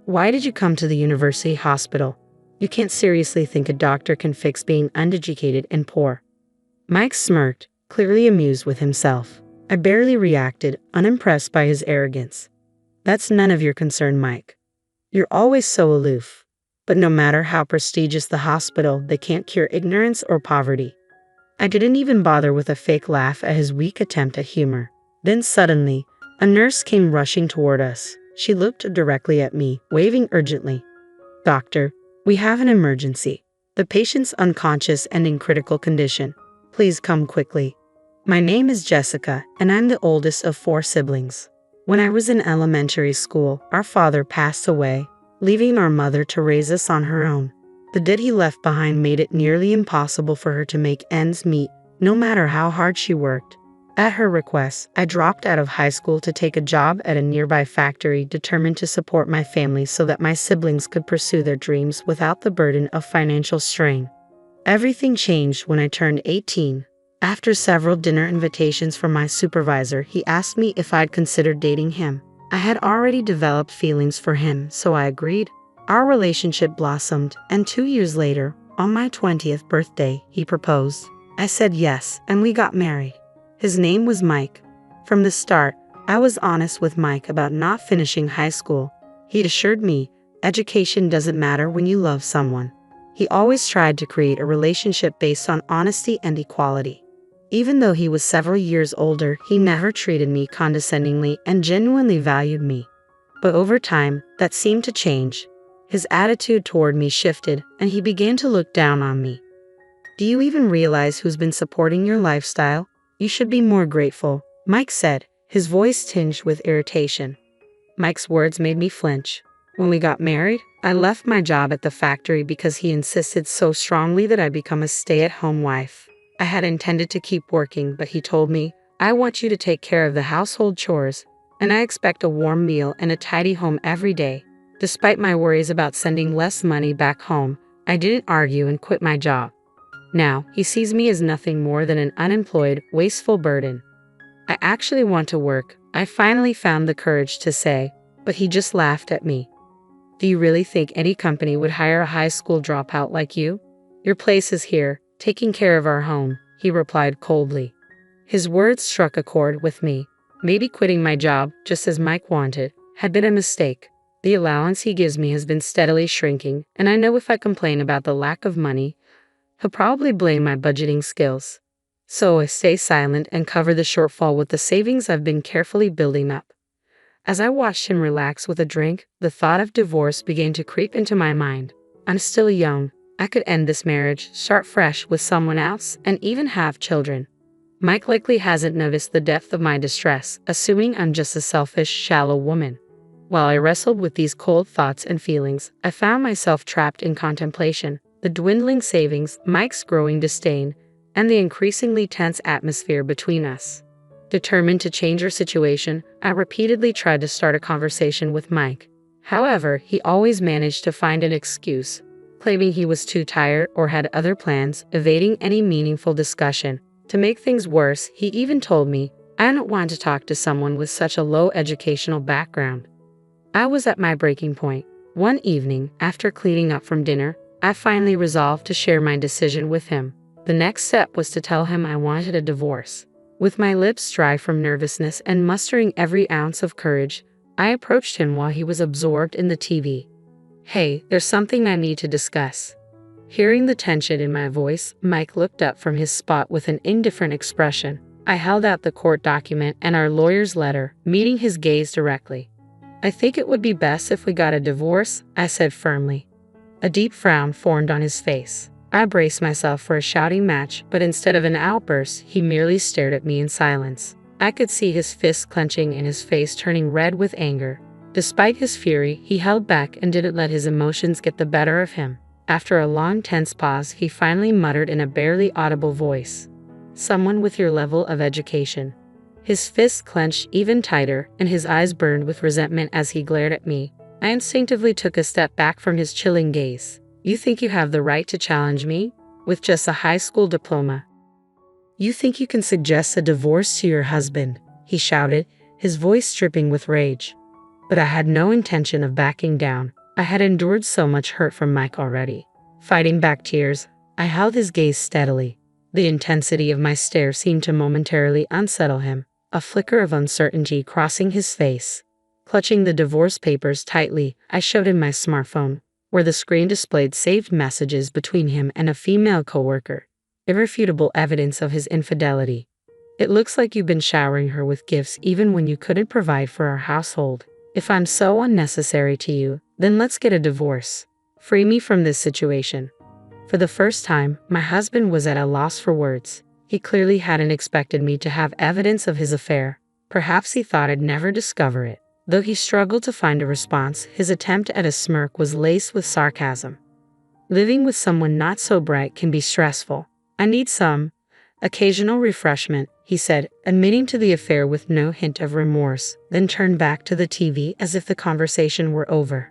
Why did you come to the university hospital? You can't seriously think a doctor can fix being uneducated and poor." Mike smirked, clearly amused with himself. I barely reacted, unimpressed by his arrogance. "That's none of your concern, Mike. You're always so aloof. But no matter how prestigious the hospital, they can't cure ignorance or poverty." I didn't even bother with a fake laugh at his weak attempt at humor. Then suddenly, a nurse came rushing toward us. She looked directly at me, waving urgently. "Doctor, we have an emergency. The patient's unconscious and in critical condition. Please come quickly." My name is Jessica, and I'm the oldest of 4 siblings. When I was in elementary school, our father passed away, leaving our mother to raise us on her own. The debt he left behind made it nearly impossible for her to make ends meet, no matter how hard she worked. At her request, I dropped out of high school to take a job at a nearby factory, determined to support my family so that my siblings could pursue their dreams without the burden of financial strain. Everything changed when I turned 18. After several dinner invitations from my supervisor, he asked me if I'd considered dating him. I had already developed feelings for him, so I agreed. Our relationship blossomed, and 2 years later, on my 20th birthday, he proposed. I said yes, and we got married. His name was Mike. From the start, I was honest with Mike about not finishing high school. He assured me, education doesn't matter when you love someone. He always tried to create a relationship based on honesty and equality. Even though he was several years older, he never treated me condescendingly and genuinely valued me. But over time, that seemed to change. His attitude toward me shifted, and he began to look down on me. "Do you even realize who's been supporting your lifestyle? You should be more grateful," Mike said, his voice tinged with irritation. Mike's words made me flinch. When we got married, I left my job at the factory because he insisted so strongly that I become a stay-at-home wife. I had intended to keep working, but he told me, "I want you to take care of the household chores, and I expect a warm meal and a tidy home every day." Despite my worries about sending less money back home, I didn't argue and quit my job. Now, he sees me as nothing more than an unemployed, wasteful burden. "I actually want to work," I finally found the courage to say, but he just laughed at me. "Do you really think any company would hire a high school dropout like you? Your place is here, taking care of our home," he replied coldly. His words struck a chord with me. Maybe quitting my job, just as Mike wanted, had been a mistake. The allowance he gives me has been steadily shrinking, and I know if I complain about the lack of money, he'll probably blame my budgeting skills. So I stay silent and cover the shortfall with the savings I've been carefully building up. As I watched him relax with a drink, the thought of divorce began to creep into my mind. I'm still young. I could end this marriage, start fresh with someone else, and even have children. Mike likely hasn't noticed the depth of my distress, assuming I'm just a selfish, shallow woman. While I wrestled with these cold thoughts and feelings, I found myself trapped in contemplation, the dwindling savings, Mike's growing disdain, and the increasingly tense atmosphere between us. Determined to change our situation, I repeatedly tried to start a conversation with Mike. However, he always managed to find an excuse, claiming he was too tired or had other plans, evading any meaningful discussion. To make things worse, he even told me, "I don't want to talk to someone with such a low educational background." I was at my breaking point. One evening, after cleaning up from dinner, I finally resolved to share my decision with him. The next step was to tell him I wanted a divorce. With my lips dry from nervousness and mustering every ounce of courage, I approached him while he was absorbed in the TV. "Hey, there's something I need to discuss." Hearing the tension in my voice, Mike looked up from his spot with an indifferent expression. I held out the court document and our lawyer's letter, meeting his gaze directly. "I think it would be best if we got a divorce," I said firmly. A deep frown formed on his face. I braced myself for a shouting match, but instead of an outburst, he merely stared at me in silence. I could see his fists clenching and his face turning red with anger. Despite his fury, he held back and didn't let his emotions get the better of him. After a long, tense pause, he finally muttered in a barely audible voice, "Someone with your level of education." His fists clenched even tighter, and his eyes burned with resentment as he glared at me. I instinctively took a step back from his chilling gaze. "You think you have the right to challenge me? With just a high school diploma? You think you can suggest a divorce to your husband?" he shouted, his voice dripping with rage. But I had no intention of backing down. I had endured so much hurt from Mike already. Fighting back tears, I held his gaze steadily. The intensity of my stare seemed to momentarily unsettle him, a flicker of uncertainty crossing his face. Clutching the divorce papers tightly, I showed him my smartphone, where the screen displayed saved messages between him and a female coworker. Irrefutable evidence of his infidelity. It looks like you've been showering her with gifts even when you couldn't provide for our household. If I'm so unnecessary to you, then let's get a divorce. Free me from this situation. For the first time, my husband was at a loss for words. He clearly hadn't expected me to have evidence of his affair. Perhaps he thought I'd never discover it. Though he struggled to find a response, his attempt at a smirk was laced with sarcasm. Living with someone not so bright can be stressful. I need some occasional refreshment, he said, admitting to the affair with no hint of remorse, then turned back to the TV as if the conversation were over.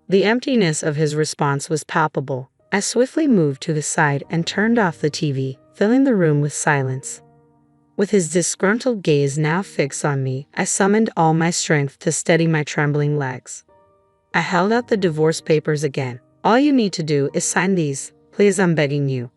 The emptiness of his response was palpable. I swiftly moved to his side and turned off the TV, filling the room with silence. With his disgruntled gaze now fixed on me, I summoned all my strength to steady my trembling legs. I held out the divorce papers again. All you need to do is sign these. Please, I'm begging you.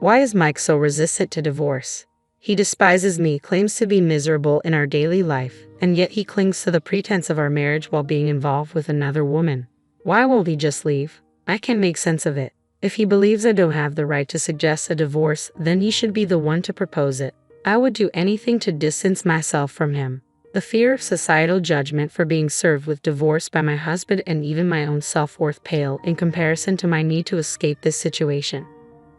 Why is Mike so resistant to divorce? He despises me, claims to be miserable in our daily life, and yet he clings to the pretense of our marriage while being involved with another woman. Why won't he just leave? I can't make sense of it. If he believes I don't have the right to suggest a divorce, then he should be the one to propose it. I would do anything to distance myself from him. The fear of societal judgment for being served with divorce by my husband and even my own self-worth pale in comparison to my need to escape this situation.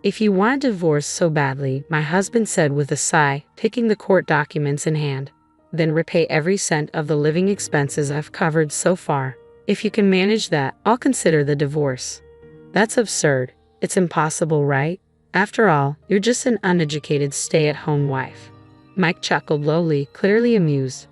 If you want a divorce so badly, my husband said with a sigh, taking the court documents in hand, then repay every cent of the living expenses I've covered so far. If you can manage that, I'll consider the divorce. That's absurd. It's impossible, right? After all, you're just an uneducated stay-at-home wife. Mike chuckled lowly, clearly amused.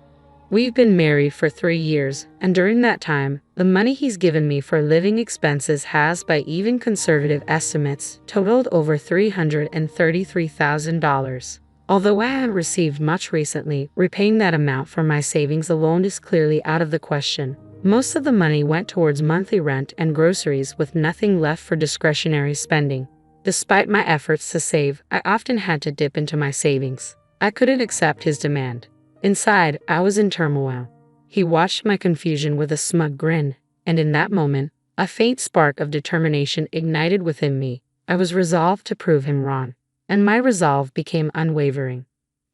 We've been married for 3 years, and during that time, the money he's given me for living expenses has, by even conservative estimates, totaled over $333,000. Although I haven't received much recently, repaying that amount from my savings alone is clearly out of the question. Most of the money went towards monthly rent and groceries, with nothing left for discretionary spending. Despite my efforts to save, I often had to dip into my savings. I couldn't accept his demand. Inside, I was in turmoil. He watched my confusion with a smug grin, and in that moment, a faint spark of determination ignited within me. I was resolved to prove him wrong, and my resolve became unwavering.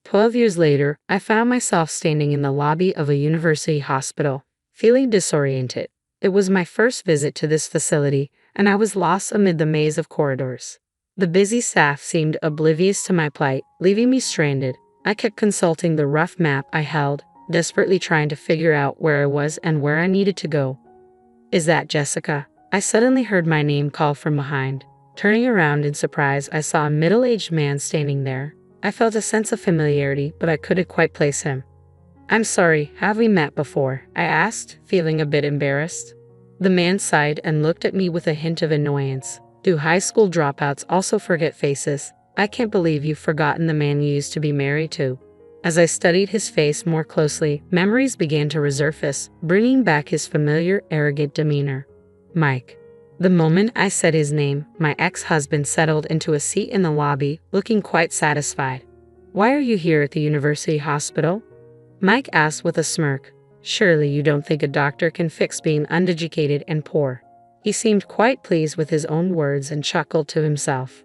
12 years later, I found myself standing in the lobby of a university hospital, feeling disoriented. It was my first visit to this facility, and I was lost amid the maze of corridors. The busy staff seemed oblivious to my plight, leaving me stranded. I kept consulting the rough map I held, desperately trying to figure out where I was and where I needed to go. Is that Jessica? I suddenly heard my name called from behind. Turning around in surprise, I saw a middle-aged man standing there. I felt a sense of familiarity, but I couldn't quite place him. I'm sorry, have we met before? I asked, feeling a bit embarrassed. The man sighed and looked at me with a hint of annoyance. Do high school dropouts also forget faces? I can't believe you've forgotten the man you used to be married to. As I studied his face more closely, memories began to resurface, bringing back his familiar, arrogant demeanor. Mike. The moment I said his name, my ex-husband settled into a seat in the lobby, looking quite satisfied. Why are you here at the university hospital? Mike asked with a smirk. Surely you don't think a doctor can fix being uneducated and poor. He seemed quite pleased with his own words and chuckled to himself.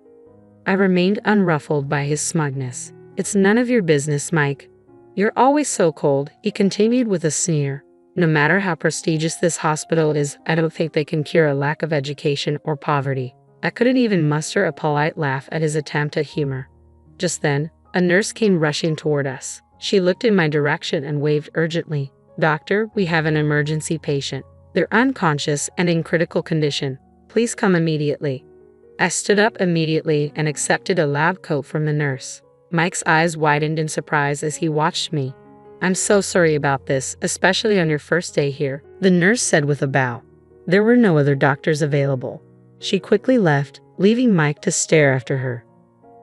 I remained unruffled by his smugness. It's none of your business, Mike. You're always so cold, he continued with a sneer. No matter how prestigious this hospital is, I don't think they can cure a lack of education or poverty. I couldn't even muster a polite laugh at his attempt at humor. Just then, a nurse came rushing toward us. She looked in my direction and waved urgently. Doctor, we have an emergency patient. They're unconscious and in critical condition. Please come immediately. I stood up immediately and accepted a lab coat from the nurse. Mike's eyes widened in surprise as he watched me. I'm so sorry about this, especially on your first day here, the nurse said with a bow. There were no other doctors available. She quickly left, leaving Mike to stare after her.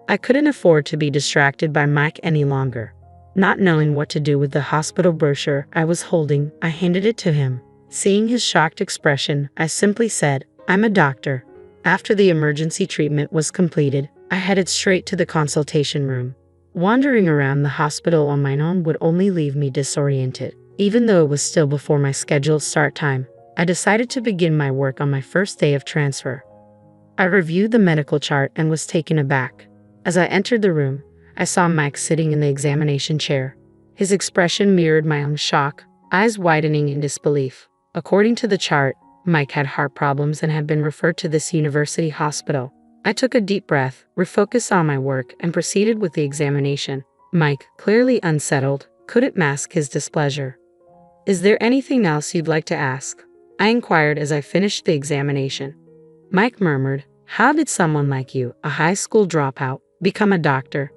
I couldn't afford to be distracted by Mike any longer. Not knowing what to do with the hospital brochure I was holding, I handed it to him. Seeing his shocked expression, I simply said, "I'm a doctor." After the emergency treatment was completed, I headed straight to the consultation room. Wandering around the hospital on my own would only leave me disoriented. Even though it was still before my scheduled start time, I decided to begin my work on my first day of transfer. I reviewed the medical chart and was taken aback. As I entered the room, I saw Mike sitting in the examination chair. His expression mirrored my own shock, eyes widening in disbelief. According to the chart, Mike had heart problems and had been referred to this university hospital. I took a deep breath, refocused on my work, and proceeded with the examination. Mike, clearly unsettled, couldn't mask his displeasure. "Is there anything else you'd like to ask?" I inquired as I finished the examination. Mike murmured, "How did someone like you, a high school dropout, become a doctor?"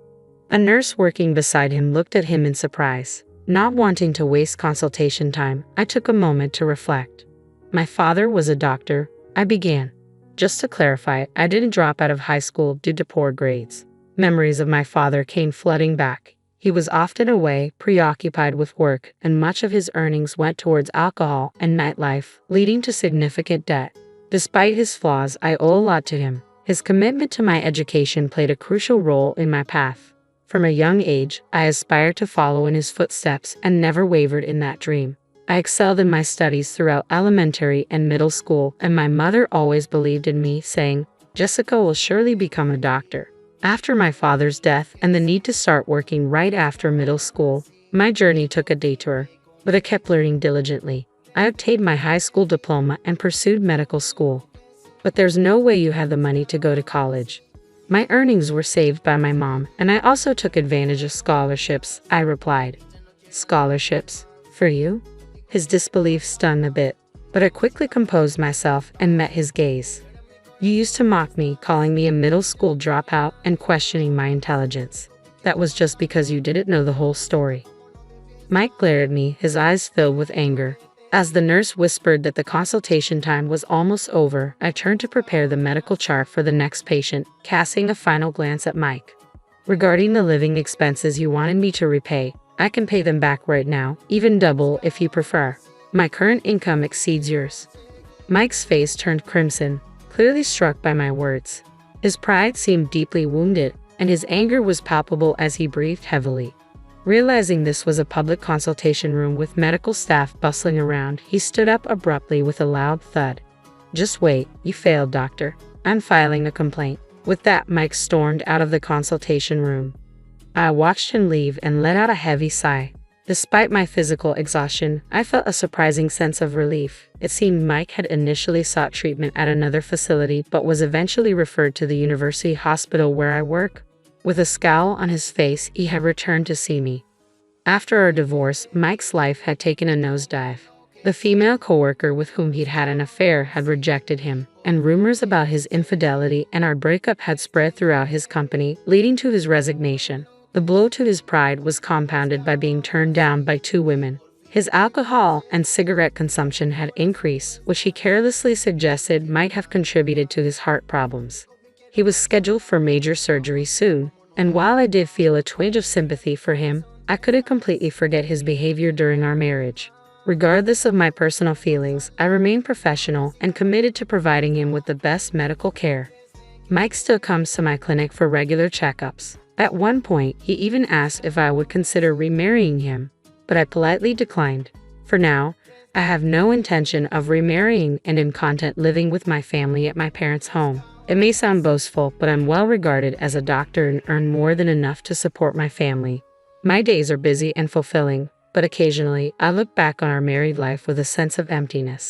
A nurse working beside him looked at him in surprise. Not wanting to waste consultation time, I took a moment to reflect. "My father was a doctor," I began. Just to clarify, I didn't drop out of high school due to poor grades. Memories of my father came flooding back. He was often away, preoccupied with work, and much of his earnings went towards alcohol and nightlife, leading to significant debt. Despite his flaws, I owe a lot to him. His commitment to my education played a crucial role in my path. From a young age, I aspired to follow in his footsteps and never wavered in that dream. I excelled in my studies throughout elementary and middle school, and my mother always believed in me, saying, "Jessica will surely become a doctor." After my father's death and the need to start working right after middle school, my journey took a detour, but I kept learning diligently. I obtained my high school diploma and pursued medical school. "But there's no way you have the money to go to college." "My earnings were saved by my mom, and I also took advantage of scholarships," I replied. "Scholarships? For you?" His disbelief stunned a bit, but I quickly composed myself and met his gaze. "You used to mock me, calling me a middle school dropout and questioning my intelligence. That was just because you didn't know the whole story." Mike glared at me, his eyes filled with anger. As the nurse whispered that the consultation time was almost over, I turned to prepare the medical chart for the next patient, casting a final glance at Mike. "Regarding the living expenses you wanted me to repay, I can pay them back right now, even double if you prefer. My current income exceeds yours." Mike's face turned crimson, clearly struck by my words. His pride seemed deeply wounded, and his anger was palpable as he breathed heavily. Realizing this was a public consultation room with medical staff bustling around, he stood up abruptly with a loud thud. "Just wait, you failed, doctor. I'm filing a complaint." With that, Mike stormed out of the consultation room. I watched him leave and let out a heavy sigh. Despite my physical exhaustion, I felt a surprising sense of relief. It seemed Mike had initially sought treatment at another facility but was eventually referred to the university hospital where I work. With a scowl on his face, he had returned to see me. After our divorce, Mike's life had taken a nosedive. The female coworker with whom he'd had an affair had rejected him, and rumors about his infidelity and our breakup had spread throughout his company, leading to his resignation. The blow to his pride was compounded by being turned down by 2 women. His alcohol and cigarette consumption had increased, which he carelessly suggested might have contributed to his heart problems. He was scheduled for major surgery soon, and while I did feel a twinge of sympathy for him, I couldn't completely forget his behavior during our marriage. Regardless of my personal feelings, I remained professional and committed to providing him with the best medical care. Mike still comes to my clinic for regular checkups. At one point, he even asked if I would consider remarrying him, but I politely declined. For now, I have no intention of remarrying and am content living with my family at my parents' home. It may sound boastful, but I'm well regarded as a doctor and earn more than enough to support my family. My days are busy and fulfilling, but occasionally I look back on our married life with a sense of emptiness.